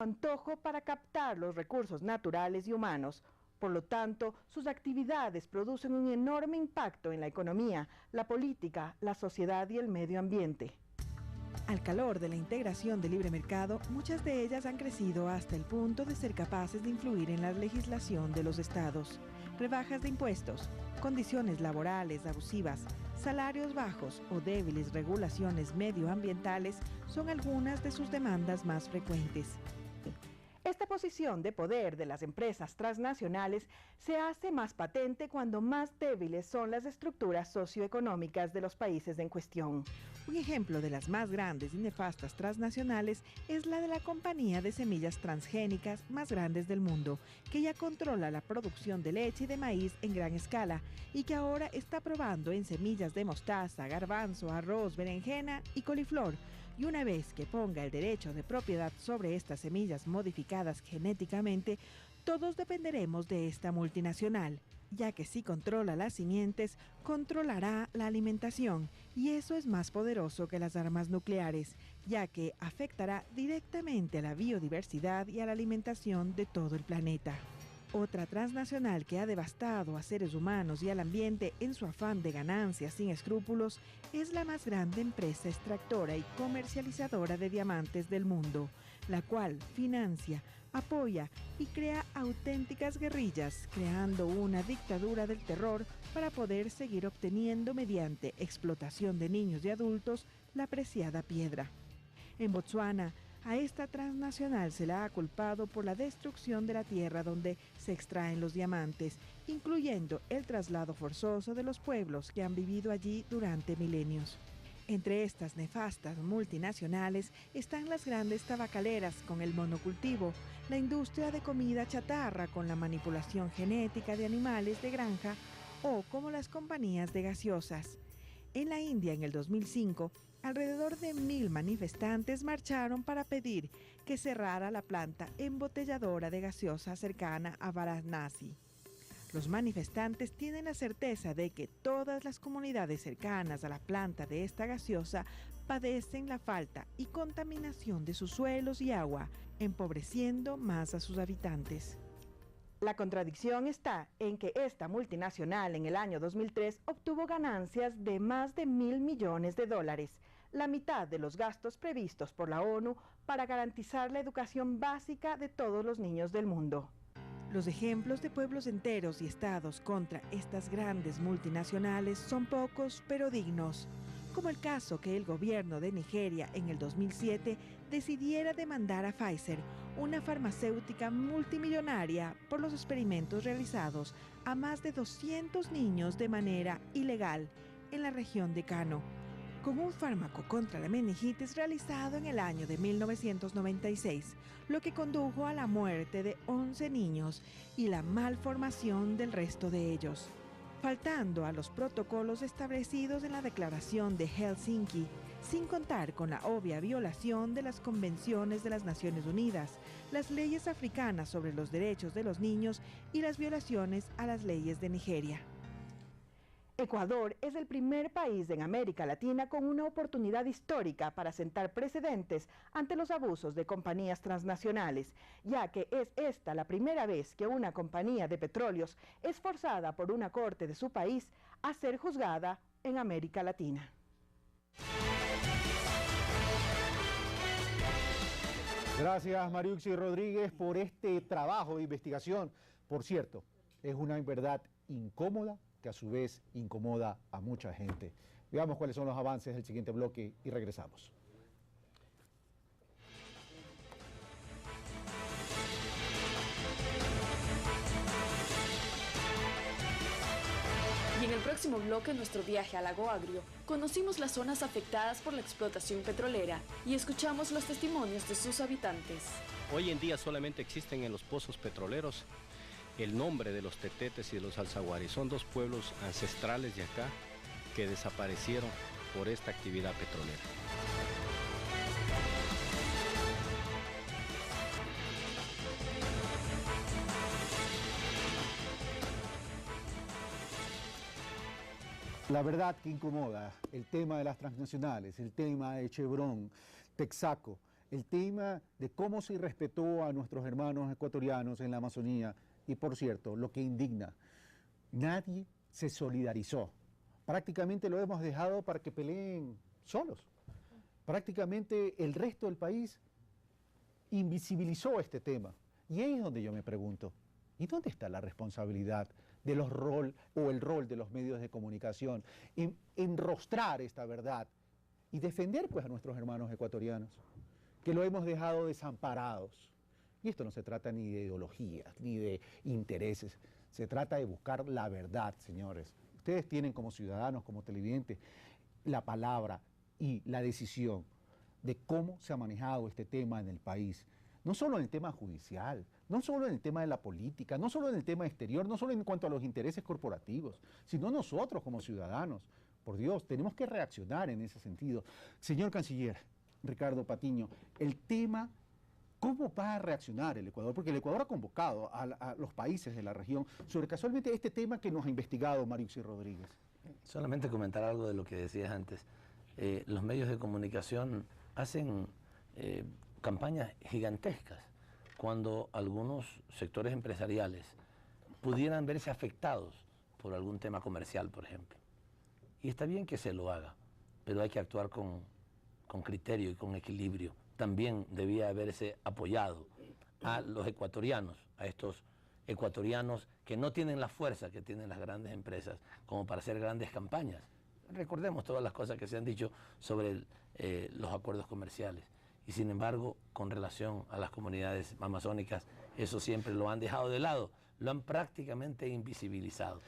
antojo para captar los recursos naturales y humanos. Por lo tanto, sus actividades producen un enorme impacto en la economía, la política, la sociedad y el medio ambiente. Al calor de la integración de libre mercado, muchas de ellas han crecido hasta el punto de ser capaces de influir en la legislación de los estados. Rebajas de impuestos, condiciones laborales abusivas, salarios bajos o débiles regulaciones medioambientales son algunas de sus demandas más frecuentes. Esta posición de poder de las empresas transnacionales se hace más patente cuando más débiles son las estructuras socioeconómicas de los países en cuestión. Un ejemplo de las más grandes y nefastas transnacionales es la de la compañía de semillas transgénicas más grandes del mundo, que ya controla la producción de leche y de maíz en gran escala y que ahora está probando en semillas de mostaza, garbanzo, arroz, berenjena y coliflor. Y una vez que ponga el derecho de propiedad sobre estas semillas modificadas genéticamente, todos dependeremos de esta multinacional, ya que si controla las simientes, controlará la alimentación, y eso es más poderoso que las armas nucleares, ya que afectará directamente a la biodiversidad y a la alimentación de todo el planeta. Otra transnacional que ha devastado a seres humanos y al ambiente en su afán de ganancias sin escrúpulos es la más grande empresa extractora y comercializadora de diamantes del mundo, la cual financia, apoya y crea auténticas guerrillas, creando una dictadura del terror para poder seguir obteniendo mediante explotación de niños y adultos la preciada piedra. En Botsuana, a esta transnacional se la ha culpado por la destrucción de la tierra donde se extraen los diamantes, incluyendo el traslado forzoso de los pueblos que han vivido allí durante milenios. Entre estas nefastas multinacionales están las grandes tabacaleras con el monocultivo, la industria de comida chatarra con la manipulación genética de animales de granja o como las compañías de gaseosas. En la India, en el 2005, alrededor de 1.000 manifestantes marcharon para pedir que cerrara la planta embotelladora de gaseosa cercana a Varanasi. Los manifestantes tienen la certeza de que todas las comunidades cercanas a la planta de esta gaseosa padecen la falta y contaminación de sus suelos y agua, empobreciendo más a sus habitantes. La contradicción está en que esta multinacional en el año 2003 obtuvo ganancias de más de $1.000 millones, la mitad de los gastos previstos por la ONU para garantizar la educación básica de todos los niños del mundo. Los ejemplos de pueblos enteros y estados contra estas grandes multinacionales son pocos pero dignos, como el caso que el gobierno de Nigeria en el 2007 decidiera demandar a Pfizer, una farmacéutica multimillonaria, por los experimentos realizados a más de 200 niños de manera ilegal en la región de Kano, con un fármaco contra la meningitis realizado en el año de 1996, lo que condujo a la muerte de 11 niños y la malformación del resto de ellos, faltando a los protocolos establecidos en la Declaración de Helsinki, sin contar con la obvia violación de las convenciones de las Naciones Unidas, las leyes africanas sobre los derechos de los niños y las violaciones a las leyes de Nigeria. Ecuador es el primer país en América Latina con una oportunidad histórica para sentar precedentes ante los abusos de compañías transnacionales, ya que es esta la primera vez que una compañía de petróleos es forzada por una corte de su país a ser juzgada en América Latina. Gracias, Mariuxi Rodríguez, por este trabajo de investigación. Por cierto, es una verdad incómoda que a su vez incomoda a mucha gente. Veamos cuáles son los avances del siguiente bloque y regresamos. Y en el próximo bloque, nuestro viaje al Lago Agrio, conocimos las zonas afectadas por la explotación petrolera y escuchamos los testimonios de sus habitantes. Hoy en día solamente existen en los pozos petroleros el nombre de los tetetes y de los alzaguaris. Son dos pueblos ancestrales de acá que desaparecieron por esta actividad petrolera. La verdad que incomoda el tema de las transnacionales, el tema de Chevron, Texaco, el tema de cómo se irrespetó a nuestros hermanos ecuatorianos en la Amazonía. Y por cierto, lo que indigna, nadie se solidarizó. Prácticamente lo hemos dejado para que peleen solos. Prácticamente el resto del país invisibilizó este tema. Y ahí es donde yo me pregunto, ¿y dónde está la responsabilidad de los el rol de los medios de comunicación en enrostrar esta verdad y defender pues a nuestros hermanos ecuatorianos, que lo hemos dejado desamparados? Y esto no se trata ni de ideologías, ni de intereses, se trata de buscar la verdad, señores. Ustedes tienen como ciudadanos, como televidentes, la palabra y la decisión de cómo se ha manejado este tema en el país. No solo en el tema judicial, no solo en el tema de la política, no solo en el tema exterior, no solo en cuanto a los intereses corporativos, sino nosotros como ciudadanos. Por Dios, tenemos que reaccionar en ese sentido. Señor Canciller Ricardo Patiño, el tema, ¿cómo va a reaccionar el Ecuador? Porque el Ecuador ha convocado a los países de la región sobre casualmente este tema que nos ha investigado Mariuxi Rodríguez. Solamente comentar algo de lo que decías antes. Los medios de comunicación hacen campañas gigantescas cuando algunos sectores empresariales pudieran verse afectados por algún tema comercial, por ejemplo. Y está bien que se lo haga, pero hay que actuar con criterio y con equilibrio. También debía haberse apoyado a los ecuatorianos, a estos ecuatorianos que no tienen la fuerza que tienen las grandes empresas como para hacer grandes campañas. Recordemos todas las cosas que se han dicho sobre los acuerdos comerciales. Y sin embargo, con relación a las comunidades amazónicas, eso siempre lo han dejado de lado, lo han prácticamente invisibilizado.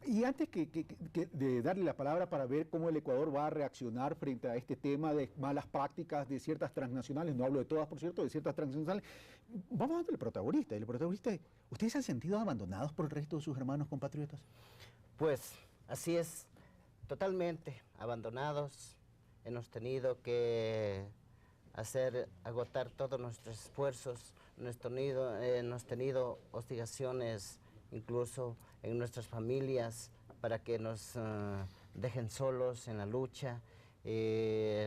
Y antes de darle la palabra para ver cómo el Ecuador va a reaccionar frente a este tema de malas prácticas de ciertas transnacionales, no hablo de todas, por cierto, de ciertas transnacionales, vamos a ver el protagonista. El protagonista, ¿ustedes se han sentido abandonados por el resto de sus hermanos compatriotas? Pues así es, totalmente abandonados. Hemos tenido que agotar todos nuestros esfuerzos, hemos tenido hostigaciones incluso en nuestras familias para que nos dejen solos en la lucha.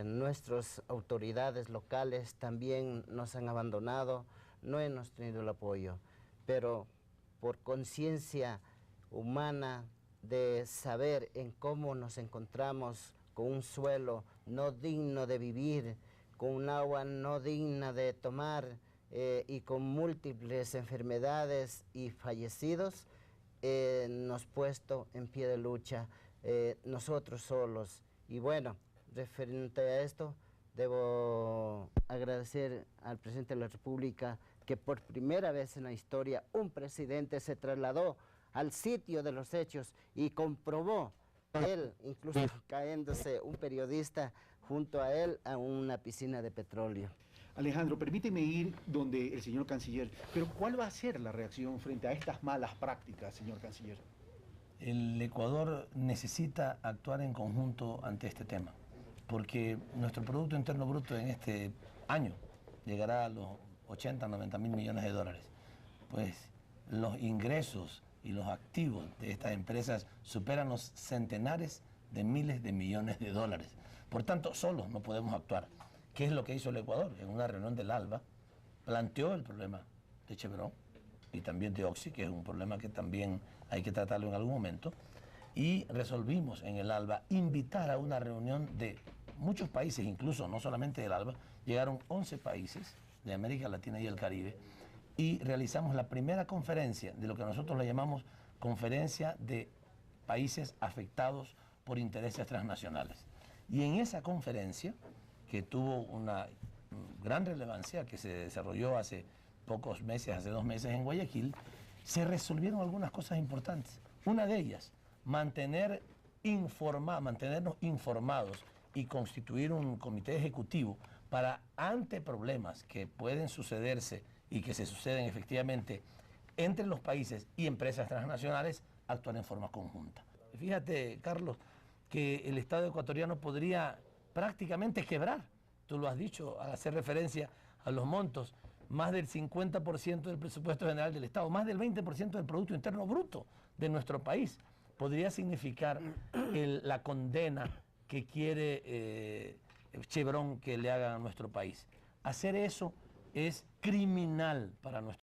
Nuestras autoridades locales también nos han abandonado, no hemos tenido el apoyo, pero por conciencia humana de saber en cómo nos encontramos con un suelo no digno de vivir, con un agua no digna de tomar y con múltiples enfermedades y fallecidos, nos puesto en pie de lucha nosotros solos. Y bueno, referente a esto, debo agradecer al presidente de la República que por primera vez en la historia un presidente se trasladó al sitio de los hechos y comprobó, él incluso cayéndose un periodista junto a él a una piscina de petróleo. Alejandro, permíteme ir donde el señor canciller, pero ¿cuál va a ser la reacción frente a estas malas prácticas, señor canciller? El Ecuador necesita actuar en conjunto ante este tema, porque nuestro Producto Interno Bruto en este año llegará a los 80, 90 mil millones de dólares. Pues los ingresos y los activos de estas empresas superan los centenares de miles de millones de dólares. Por tanto, solos no podemos actuar. ¿Qué es lo que hizo el Ecuador? En una reunión del ALBA planteó el problema de Chevron y también de Oxy, que es un problema que también hay que tratarlo en algún momento, y resolvimos en el ALBA invitar a una reunión de muchos países, incluso no solamente del ALBA, llegaron 11 países de América Latina y el Caribe, y realizamos la primera conferencia de lo que nosotros le llamamos Conferencia de Países Afectados por Intereses Transnacionales. Y en esa conferencia, que tuvo una gran relevancia, que se desarrolló hace pocos meses, hace 2 meses en Guayaquil, se resolvieron algunas cosas importantes. Una de ellas, mantenernos informados y constituir un comité ejecutivo para, ante problemas que pueden sucederse y que se suceden efectivamente entre los países y empresas transnacionales, actuar en forma conjunta. Fíjate, Carlos, que el Estado ecuatoriano podría prácticamente quebrar. Tú lo has dicho al hacer referencia a los montos, más del 50% del presupuesto general del Estado, más del 20% del Producto Interno Bruto de nuestro país. Podría significar la condena que quiere Chevron que le hagan a nuestro país. Hacer eso es criminal para nuestro